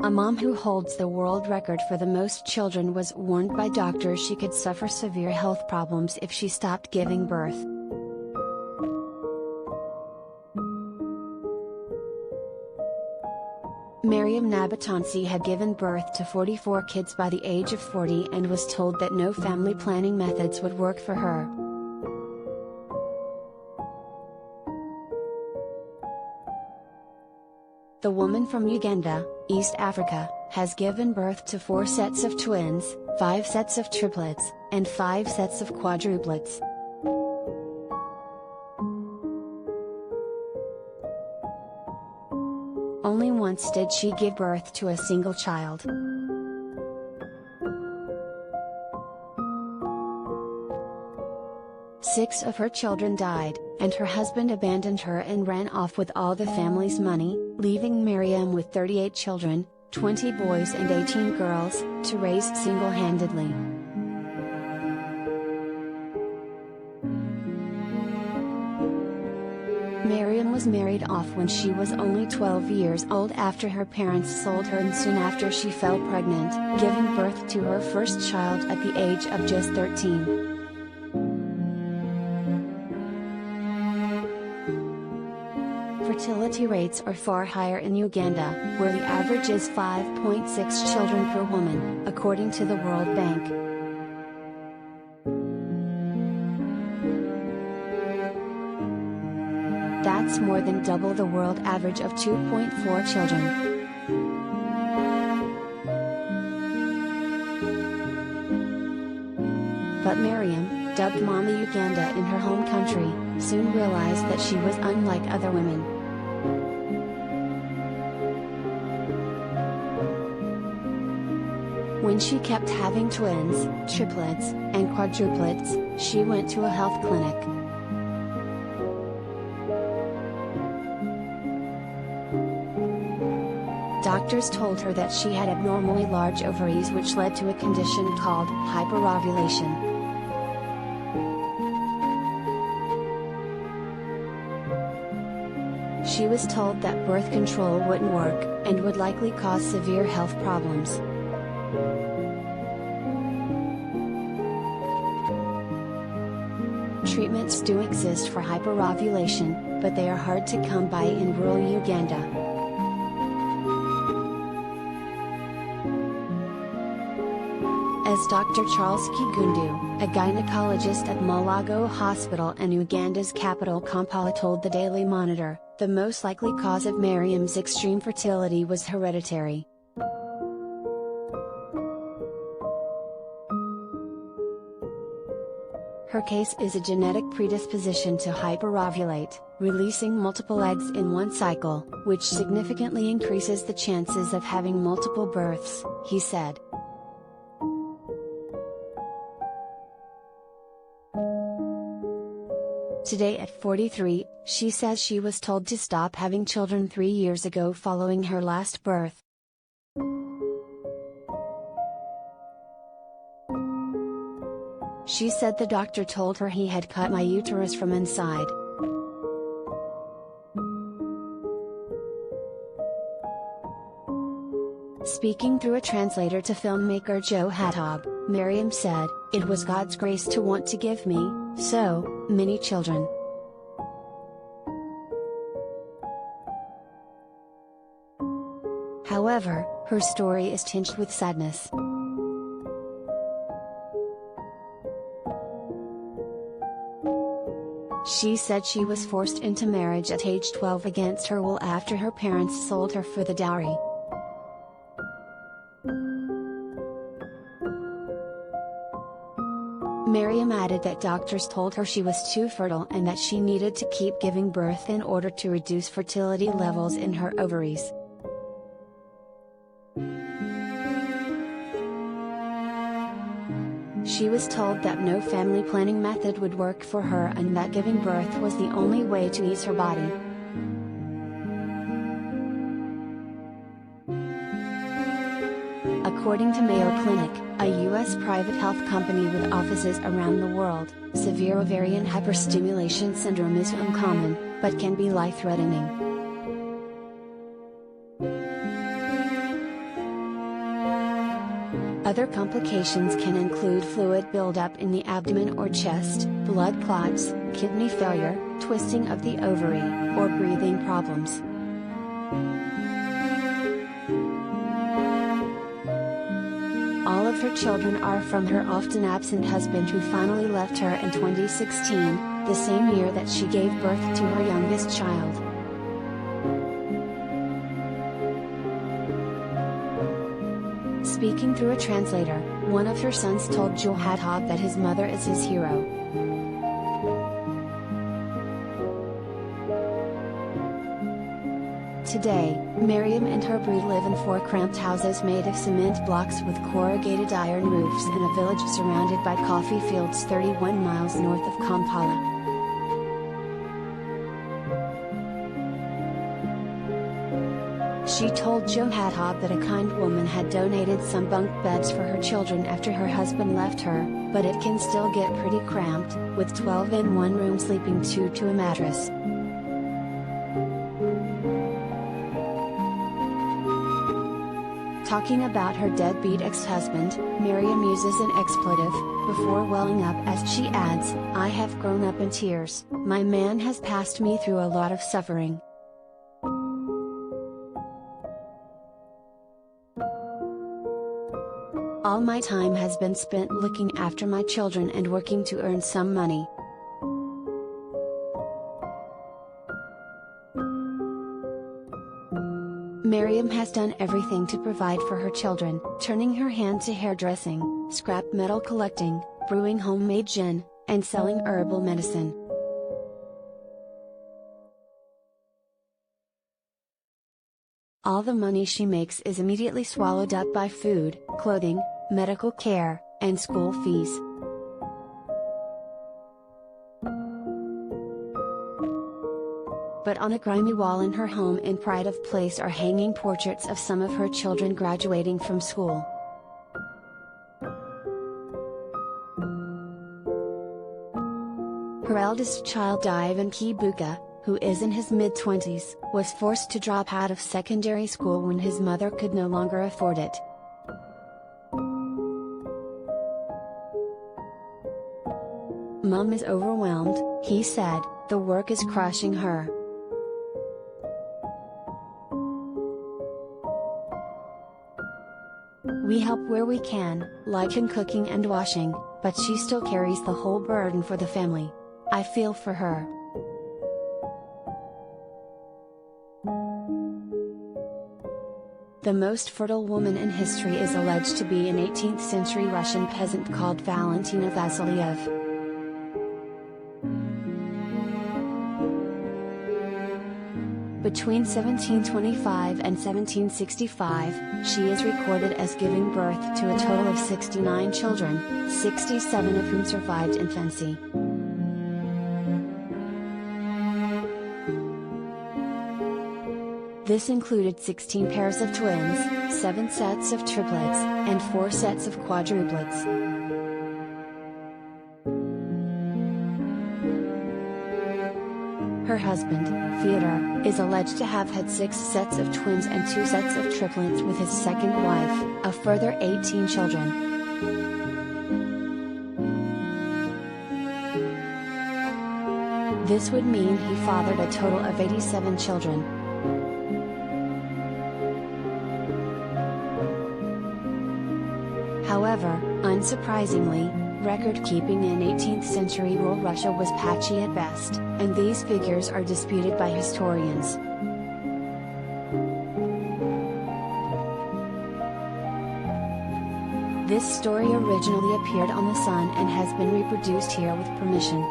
A mom who holds the world record for the most children was warned by doctors she could suffer severe health problems if she stopped giving birth. Mariem Nabatanzi had given birth to 44 kids by the age of 40 and was told that no family planning methods would work for her. The woman from Uganda, East Africa, has given birth to 4 sets of twins, 5 sets of triplets, and 5 sets of quadruplets. Only once did she give birth to a single child. Six of her children died, and her husband abandoned her and ran off with all the family's money, leaving Mariem with 38 children, 20 boys and 18 girls, to raise single-handedly. Mariem was married off when she was only 12 years old after her parents sold her, and soon after she fell pregnant, giving birth to her first child at the age of just 13. Fertility rates are far higher in Uganda, where the average is 5.6 children per woman, according to the World Bank. That's more than double the world average of 2.4 children. But Mariem, dubbed Mama Uganda in her home country, soon realized that she was unlike other women. When she kept having twins, triplets, and quadruplets, she went to a health clinic. Doctors told her that she had abnormally large ovaries, which led to a condition called hyperovulation. She was told that birth control wouldn't work, and would likely cause severe health problems. Treatments do exist for hyperovulation, but they are hard to come by in rural Uganda. As Dr. Charles Kigundu, a gynecologist at Mulago Hospital in Uganda's capital Kampala, told the Daily Monitor, the most likely cause of Mariem's extreme fertility was hereditary. Her case is a genetic predisposition to hyperovulate, releasing multiple eggs in one cycle, which significantly increases the chances of having multiple births, he said. Today at 43, she says she was told to stop having children 3 years ago following her last birth. She said the doctor told her he had cut my uterus from inside. Speaking through a translator to filmmaker Joe Hattab, Mariem said, "It was God's grace to want to give me so many children." However, her story is tinged with sadness. She said she was forced into marriage at age 12 against her will after her parents sold her for the dowry. Mariem added that doctors told her she was too fertile and that she needed to keep giving birth in order to reduce fertility levels in her ovaries. She was told that no family planning method would work for her and that giving birth was the only way to ease her body. According to Mayo Clinic, a U.S. private health company with offices around the world, severe ovarian hyperstimulation syndrome is uncommon, but can be life-threatening. Other complications can include fluid buildup in the abdomen or chest, blood clots, kidney failure, twisting of the ovary, or breathing problems. All of her children are from her often absent husband, who finally left her in 2016, the same year that she gave birth to her youngest child. Speaking through a translator, one of her sons told Johadhab that his mother is his hero. Today, Mariem and her brood live in 4 cramped houses made of cement blocks with corrugated iron roofs in a village surrounded by coffee fields 31 miles north of Kampala. She told Johadhab that a kind woman had donated some bunk beds for her children after her husband left her, but it can still get pretty cramped, with 12 in one room sleeping 2 to a mattress. Talking about her deadbeat ex-husband, Mariem uses an expletive, before welling up as she adds, "I have grown up in tears, my man has passed me through a lot of suffering. All my time has been spent looking after my children and working to earn some money. Mariem has done everything to provide for her children, turning her hand to hairdressing, scrap metal collecting, brewing homemade gin, and selling herbal medicine. All the money she makes is immediately swallowed up by food, clothing, medical care, and school fees. But on a grimy wall in her home in Pride of Place are hanging portraits of some of her children graduating from school. Her eldest child, Ivan Kibuka, who is in his mid-20s, was forced to drop out of secondary school when his mother could no longer afford it. "Mom is overwhelmed," he said, "the work is crushing her. We help where we can, like in cooking and washing, but she still carries the whole burden for the family. I feel for her." The most fertile woman in history is alleged to be an 18th century Russian peasant called Valentina Vasilyev. Between 1725 and 1765, she is recorded as giving birth to a total of 69 children, 67 of whom survived infancy. This included 16 pairs of twins, 7 sets of triplets, and 4 sets of quadruplets. Her husband, Fyodor, is alleged to have had 6 sets of twins and 2 sets of triplets with his second wife, a further 18 children. This would mean he fathered a total of 87 children. However, unsurprisingly, record-keeping in 18th century rule Russia was patchy at best, and these figures are disputed by historians. This story originally appeared on The Sun and has been reproduced here with permission.